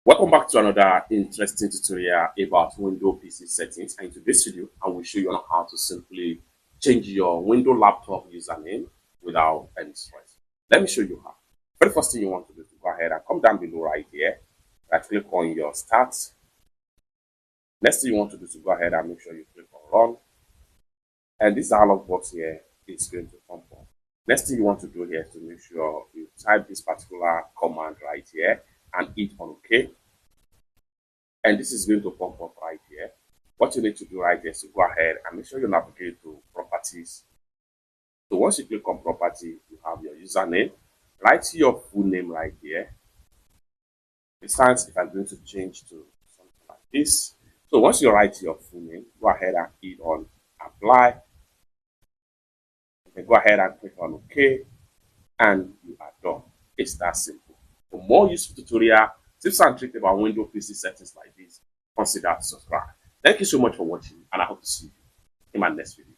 Welcome back to another interesting tutorial about Windows PC settings. And in today's video, I will show you on how to simply change your Windows laptop username without any stress. Let me show you how. Very first thing you want to do is to go ahead and come down below right here. Right click on your start. Next thing you want to do is to go ahead and make sure you click on run. And this dialog box here is going to come up. Next thing you want to do here is to make sure you type this particular command right here and hit on OK. And this is going to pop up right here. What you need to do right here is to go ahead and make sure you navigate to properties. So once you click on property, you have your username. Write your full name right here. Besides, if I'm going to change to something like this. So once you write your full name, go ahead and hit on apply. Then go ahead and click on OK. And you are done. It's that simple. For more useful tutorial, tips and tricks about Windows PC settings like this, consider subscribe. Thank you so much for watching, and I hope to see you in my next video.